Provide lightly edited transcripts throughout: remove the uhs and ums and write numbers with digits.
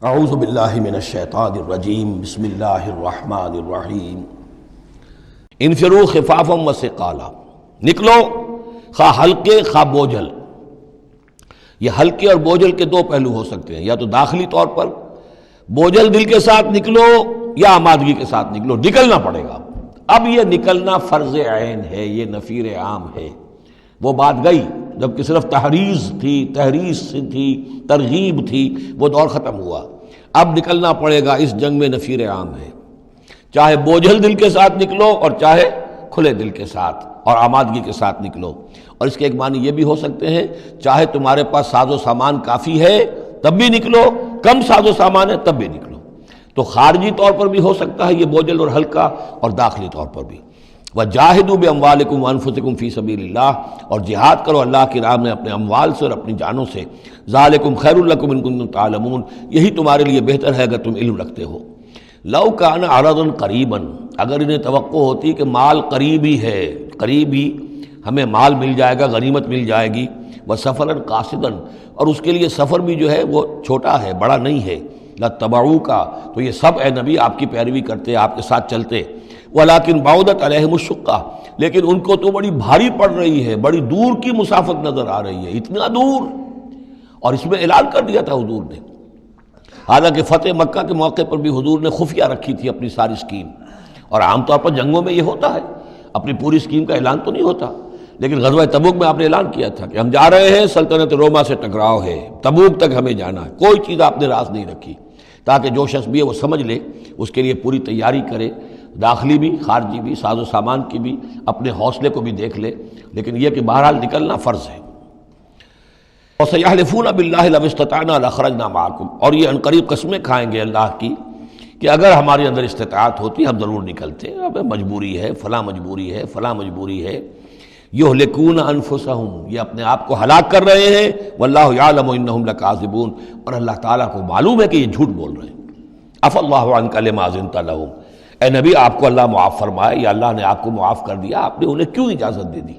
اعوذ باللہ من الشیطان الرجیم بسم اللہ الرحمن الرحیم انفروا خفافا وثقالا، نکلو خواہ ہلکے خواہ بوجھل۔ یہ ہلکے اور بوجھل کے دو پہلو ہو سکتے ہیں، یا تو داخلی طور پر بوجھل دل کے ساتھ نکلو یا آمادگی کے ساتھ نکلو، نکلنا پڑے گا۔ اب یہ نکلنا فرض عین ہے، یہ نفیر عام ہے۔ وہ بات گئی جب کہ صرف تحریض تھی، ترغیب تھی، وہ دور ختم ہوا۔ اب نکلنا پڑے گا، اس جنگ میں نفیر عام ہے، چاہے بوجھل دل کے ساتھ نکلو اور چاہے کھلے دل کے ساتھ اور آمادگی کے ساتھ نکلو۔ اور اس کے ایک معنی یہ بھی ہو سکتے ہیں، چاہے تمہارے پاس ساز و سامان کافی ہے تب بھی نکلو، کم ساز و سامان ہے تب بھی نکلو۔ تو خارجی طور پر بھی ہو سکتا ہے یہ بوجھل اور ہلکا، اور داخلی طور پر بھی۔ وَجَاهِدُوا بِأَمْوَالِكُمْ وَأَنفُسِكُمْ فِي سَبِيلِ اللَّهِ، اور جہاد کرو اللہ کی راہ میں اپنے اموال سے اور اپنی جانوں سے۔ ذَلِكُمْ خَيْرٌ لَكُمْ إِن كُنتُمْ تَعْلَمُونَ، یہی تمہارے لیے بہتر ہے اگر تم علم رکھتے ہو۔ لَوْ كَانَ عَرَضًا قَرِيبًا، اگر انہیں توقع ہوتی کہ مال قریب ہی ہے، قریب ہی ہمیں مال مل جائے گا، غنیمت مل جائے گی، وَسَفَرًا قَاصِدًا، اور اس کے لیے سفر بھی جو ہے وہ چھوٹا ہے، بڑا نہیں ہے، لَاتَّبَعُوكَ، تو یہ سب اے نبی آپ کی پیروی کرتے، آپ کے ساتھ چلتے۔ وَلَٰكِن بَعُدَتْ عَلَيْهِمُ الشُّقَّةُ، لیکن ان کو تو بڑی بھاری پڑ رہی ہے، بڑی دور کی مسافت نظر آ رہی ہے، اتنا دور۔ اور اس میں اعلان کر دیا تھا حضور نے، حالانکہ فتح مکہ کے موقع پر بھی حضور نے خفیہ رکھی تھی اپنی ساری سکیم، اور عام طور پر جنگوں میں یہ ہوتا ہے، اپنی پوری سکیم کا اعلان تو نہیں ہوتا، لیکن غزوہ تبوک میں آپ نے اعلان کیا تھا کہ ہم جا رہے ہیں، سلطنت روما سے ٹکراؤ ہے، تبوک تک ہمیں جانا ہے، کوئی چیز آپ نے راز نہیں رکھی، تاکہ جو شخص بھی ہے وہ سمجھ لے، اس کے لیے پوری تیاری کرے، داخلی بھی خارجی بھی، ساز و سامان کی بھی، اپنے حوصلے کو بھی دیکھ لے، لیکن یہ کہ بہرحال نکلنا فرض ہے۔ وَسَيَحْلِفُونَ بِاللَّهِ لَوِ اسْتَطَعْنَا لَخَرَجْنَا مَعَكُمْ، اور یہ عنقریب قسمیں کھائیں گے اللہ کی کہ اگر ہمارے اندر استطاعت ہوتی ہم ضرور نکلتے، اب مجبوری ہے، فلاں مجبوری ہے، فلاں مجبوری ہے۔ یہلکون انفسہم، یہ اپنے آپ کو ہلاک کر رہے ہیں، واللہ یعلم انہم لکاذبون، اور اللہ تعالیٰ کو معلوم ہے کہ یہ جھوٹ بول رہے ہیں۔ عفا اللہ عنک لما اذنت لہم، اے نبی آپ کو اللہ معاف فرمائے، یا اللہ نے آپ کو معاف کر دیا، آپ نے انہیں کیوں اجازت دے دی؟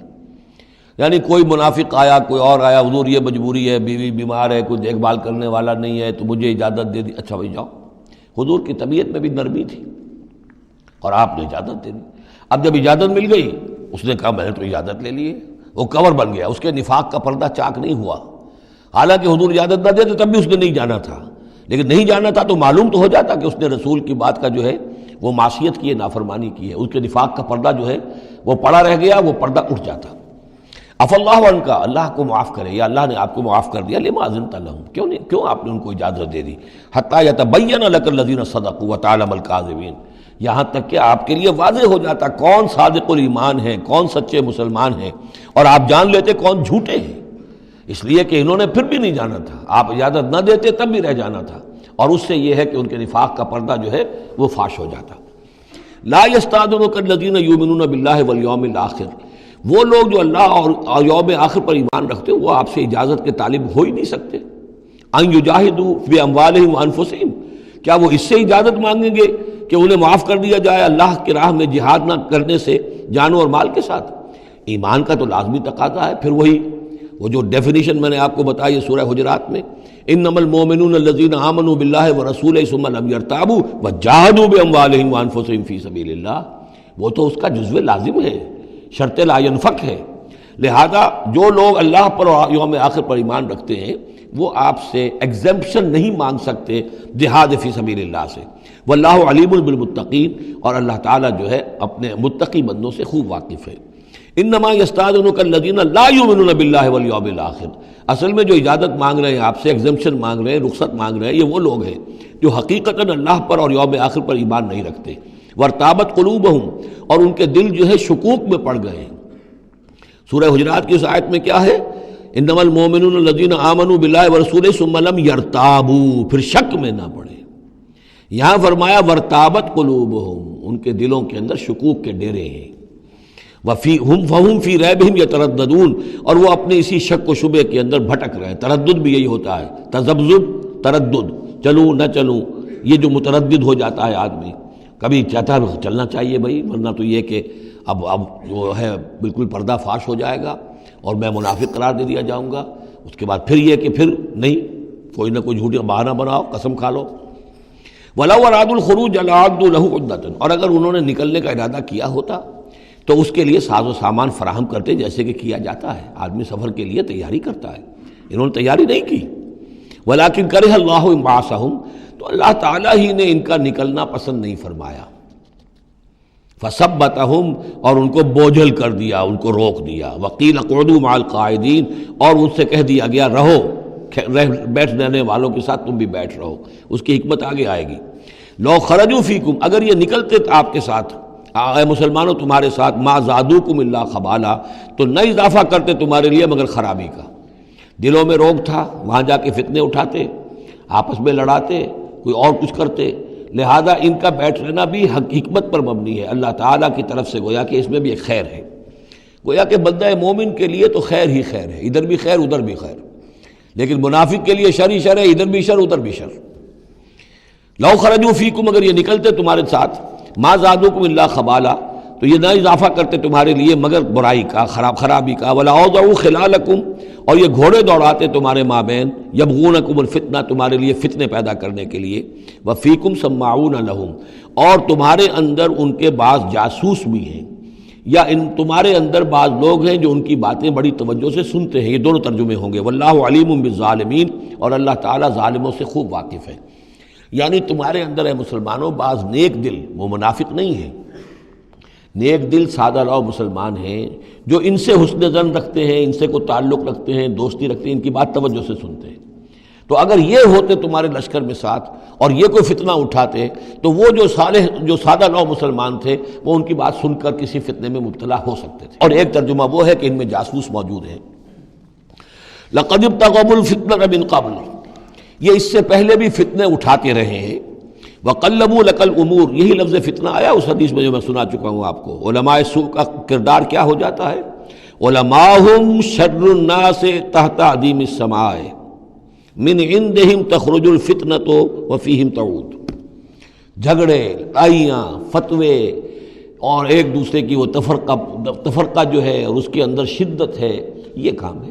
یعنی کوئی منافق آیا، کوئی اور آیا، حضور یہ مجبوری ہے، بیوی بیمار ہے، کوئی دیکھ بھال کرنے والا نہیں ہے، تو مجھے اجازت دے دی، اچھا بھائی جاؤ۔ حضور کی طبیعت میں بھی نرمی تھی اور آپ نے اجازت دے دی۔ اب جب اجازت مل گئی، اس نے کہا میں نے تو اجازت لے لی ہے، وہ کور بن گیا، اس کے نفاق کا پردہ چاک نہیں ہوا۔ حالانکہ حضور اجازت نہ دیتے تب بھی اس نے نہیں جانا تھا، لیکن نہیں جانا تھا تو معلوم تو ہو جاتا کہ اس نے رسول کی بات کا جو ہے وہ معصیت کی ہے، نافرمانی کی ہے، اس کے نفاق کا پردہ جو ہے وہ پڑا رہ گیا، وہ پردہ اٹھ جاتا۔ عفا اللہ عنک، اللہ کو معاف کرے، یا اللہ نے آپ کو معاف کر دیا، لما اذنت لہم، کیوں آپ نے ان کو اجازت دے دی؟ حتی یتبین لک الذین صدقوا وتعلم الکاذبین، یہاں تک کہ آپ کے لیے واضح ہو جاتا کون صادق الایمان ہے، کون سچے مسلمان ہیں، اور آپ جان لیتے کون جھوٹے ہیں۔ اس لیے کہ انہوں نے پھر بھی نہیں جانا تھا، آپ اجازت نہ دیتے تب بھی رہ جانا تھا، اور اس سے یہ ہے کہ ان کے نفاق کا پردہ جو ہے وہ فاش ہو جاتا۔ لا یستأذنک الذین یؤمنون باللہ والیوم الآخر، وہ لوگ جو اللہ اور یوم آخر پر ایمان رکھتے ہیں وہ آپ سے اجازت کے طالب ہو ہی نہیں سکتے۔ ان یجاہدوا باموالہم وانفسہم، کیا وہ اس سے اجازت مانگیں گے کہ انہیں معاف کر دیا جائے اللہ کی راہ میں جہاد نہ کرنے سے جانوں اور مال کے ساتھ؟ ایمان کا تو لازمی تقاضا ہے۔ پھر وہی وہ جو ڈیفینیشن میں نے آپ کو بتائی ہے سورہ حجرات میں، انما المؤمنون الذین آمنوا باللہ ورسولہ ثم لم یرتابوا وجاہدوا باموالہم وانفسہم فی سبیل اللہ، وہ تو اس کا جزو لازم ہے، شرط لا ینفک ہے۔ لہذا جو لوگ اللہ پر اور یوم آخر پر ایمان رکھتے ہیں وہ آپ سے ایگزمپشن نہیں مانگ سکتے جہاد فی سبیل اللہ سے۔ واللہ علیم بالمتقین، اور اللہ تعالیٰ جو ہے اپنے متقی بندوں سے خوب واقف ہے۔ انما یستأذنک الذین لا یؤمنون باللہ والیوم الآخر، اصل میں جو اجازت مانگ رہے ہیں آپ سے، ایگزمپشن مانگ رہے ہیں، رخصت مانگ رہے ہیں، یہ وہ لوگ ہیں جو حقیقتاً اللہ پر اور یوم آخر پر ایمان نہیں رکھتے۔ وارتابت قلوبہم، اور ان کے دل جو ہے شکوک میں پڑ گئے ہیں۔ سورہ حجرات کی اس آیت میں کیا ہے؟ انما المؤمنون الذین آمنوا باللہ ورسولہ ثم لم یرتابوا، پھر شک میں نہ پڑے۔ یہاں فرمایا وارتابت قلوبہم، ان کے دلوں کے اندر شکوک کے ڈیرے ہیں۔ فَهُمْ فِي رَيْبِهِمْ يَتَرَدَّدُونَ، اور وہ اپنے اسی شک و شبے کے اندر بھٹک رہے ہیں۔ تردد بھی یہی ہوتا ہے، تذبذب، تردد، چلوں نہ چلوں، یہ جو متردد ہو جاتا ہے آدمی، کبھی چاہتا ہے چلنا چاہیے بھائی، ورنہ تو یہ کہ اب جو ہے بالکل پردہ فاش ہو جائے گا اور میں منافق قرار دے دیا جاؤں گا، اس کے بعد پھر یہ کہ پھر نہیں، کوئی نہ کوئی جھوٹی بہانہ بناؤ، قسم کھا لو۔ وَلَوْ أَرَادُوا الْخُرُوجَ لَأَعَدُّوا لَهُ عُدَّةً، اور اگر انہوں نے نکلنے کا ارادہ کیا ہوتا تو اس کے لیے ساز و سامان فراہم کرتے، جیسے کہ کیا جاتا ہے، آدمی سفر کے لیے تیاری کرتا ہے، انہوں نے تیاری نہیں کی۔ وَلَٰكِن كَرِهَ اللَّهُ انبعاثَهُم، تو اللہ تعالیٰ ہی نے ان کا نکلنا پسند نہیں فرمایا۔ فَثَبَّتَهُمْ، اور ان کو بوجھل کر دیا، ان کو روک دیا۔ وَقِيلَ اقْعُدُوا مَعَ الْقَاعِدِينَ، اور ان سے کہہ دیا گیا رہو، بیٹھ رہنے والوں کے ساتھ تم بھی بیٹھ رہو۔ اس کی حکمت آگے آئے گی۔ لو خرجوا فیکم، اگر یہ نکلتے آپ کے ساتھ، اے مسلمانوں تمہارے ساتھ، ما زادوکم الا خبالا، تو نہ اضافہ کرتے تمہارے لیے مگر خرابی کا۔ دلوں میں روگ تھا، وہاں جا کے فتنے اٹھاتے، آپس میں لڑاتے، کوئی اور کچھ کرتے، لہذا ان کا بیٹھ رہنا بھی حکمت پر مبنی ہے، اللہ تعالیٰ کی طرف سے، گویا کہ اس میں بھی ایک خیر ہے، گویا کہ بندہ مومن کے لیے تو خیر ہی خیر ہے، ادھر بھی خیر ادھر بھی خیر، لیکن منافق کے لیے شر ہی شر ہے، ادھر بھی شر ادھر بھی شر۔ لو خرجوا فیکم، اگر یہ نکلتے تمہارے ساتھ، ما زادوکم الا خبالا، تو یہ نہ اضافہ کرتے تمہارے لیے مگر برائی کا، خرابی کا۔ ولا اوضعوا خلالکم، اور یہ گھوڑے دوڑاتے تمہارے مابین، یبغونکم الفتنہ، تمہارے لیے فتنے پیدا کرنے کے لیے۔ وفیکم سماعون لہم، اور تمہارے اندر ان کے بعض جاسوس بھی ہیں، یا تمہارے اندر بعض لوگ ہیں جو ان کی باتیں بڑی توجہ سے سنتے ہیں۔ یہ دونوں ترجمے ہوں گے۔ واللہ علیم بالظالمین، اور اللہ تعالیٰ ظالموں سے خوب واقف ہے۔ یعنی تمہارے اندر ہے مسلمانوں بعض نیک دل، وہ منافق نہیں ہیں، نیک دل سادہ رو مسلمان ہیں جو ان سے حسن ظن رکھتے ہیں، ان سے کوئی تعلق رکھتے ہیں، دوستی رکھتے ہیں، ان کی بات توجہ سے سنتے ہیں۔ تو اگر یہ ہوتے تمہارے لشکر میں ساتھ اور یہ کوئی فتنہ اٹھاتے تو وہ جو صالح، جو سادہ لو مسلمان تھے، وہ ان کی بات سن کر کسی فتنے میں مبتلا ہو سکتے تھے۔ اور ایک ترجمہ وہ ہے کہ ان میں جاسوس موجود ہیں۔ لقد ابتغوا الفتنة من قبل، یہ اس سے پہلے بھی فتنے اٹھاتے رہے ہیں۔ وقلبوا لك الامور، یہی لفظ فتنہ آیا اس حدیث میں جو میں سنا چکا ہوں آپ کو۔ علماء سوء کا کردار کیا ہو جاتا ہے؟ علماءہم شر الناس تحت عدیم السماء، من عندہم تخرج الفتنۃ وفیہم تعود۔ جھگڑے، لڑائیاں، فتوے، اور ایک دوسرے کی وہ تفرقہ جو ہے اور اس کے اندر شدت ہے، یہ کام ہے۔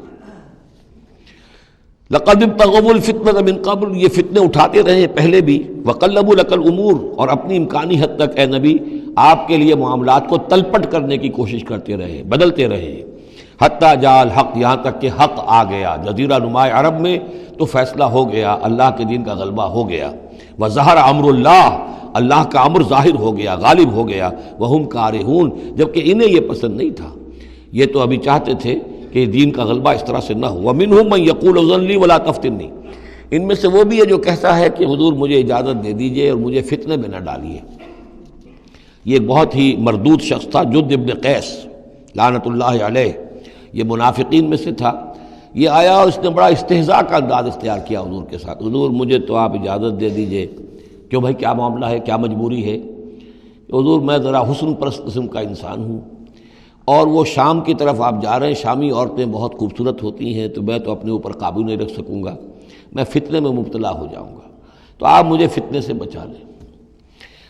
لقد ابتغوا الفتنة من قبل، یہ فتنے اٹھاتے رہے پہلے بھی۔ وقلبوا لك الامور، اور اپنی امکانی حد تک اے نبی آپ کے لیے معاملات کو تلپٹ کرنے کی کوشش کرتے رہے، بدلتے رہے۔ حتی جاء الحق، یہاں تک کہ حق آ گیا جزیرہ نماء عرب میں، تو فیصلہ ہو گیا، اللہ کے دین کا غلبہ ہو گیا۔ وظہر امر اللہ، اللہ کا امر ظاہر ہو گیا، غالب ہو گیا۔ وہم کارہون، جبکہ انہیں یہ پسند نہیں تھا، یہ تو ابھی چاہتے تھے کہ دین کا غلبہ اس طرح سے نہ ہو۔ ومنہم من یقول اذن لی ولا تفتنی، ان میں سے وہ بھی ہے جو کہتا ہے کہ حضور مجھے اجازت دے دیجئے اور مجھے فتنے میں نہ ڈالیے۔ یہ ایک بہت ہی مردود شخص تھا، جد ابن قیس لعنت اللہ علیہ، یہ منافقین میں سے تھا۔ یہ آیا اور اس نے بڑا استہزاء کا انداز اختیار کیا حضور کے ساتھ، حضور مجھے تو آپ اجازت دے دیجئے۔ کیوں بھائی، کیا معاملہ ہے، کیا مجبوری ہے؟ حضور میں ذرا حسن پرست قسم کا انسان ہوں، اور وہ شام کی طرف آپ جا رہے ہیں، شامی عورتیں بہت خوبصورت ہوتی ہیں، تو میں تو اپنے اوپر قابو نہیں رکھ سکوں گا، میں فتنے میں مبتلا ہو جاؤں گا، تو آپ مجھے فتنے سے بچا لیں۔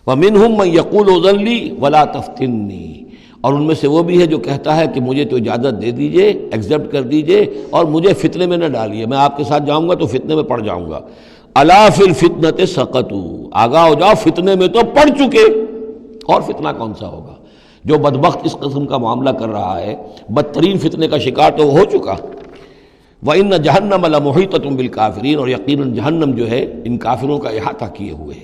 وَمِنْهُمْ مَنْ يَقُولُ اذن لِّي وَلَا تَفْتِنِّي، اور ان میں سے وہ بھی ہے جو کہتا ہے کہ مجھے تو اجازت دے دیجئے، ایکسیپٹ کر دیجئے، اور مجھے فتنے میں نہ ڈالیے، میں آپ کے ساتھ جاؤں گا تو فتنے میں پڑ جاؤں گا۔ أَلَا فِي الْفِتْنَةِ سَقَطُوا، آگاہ ہو جاؤ، فتنے میں تو پڑ چکے، اور فتنہ کون سا ہوگا؟ جو بدبخت اس قسم کا معاملہ کر رہا ہے، بدترین فتنے کا شکار تو ہو چکا۔ وَإِنَّ جَهَنَّمَ لَمُحِيطَةٌ بِالْكَافِرِينَ، اور یقیناً جہنم جو ہے ان کافروں کا احاطہ کیے ہوئے ہے۔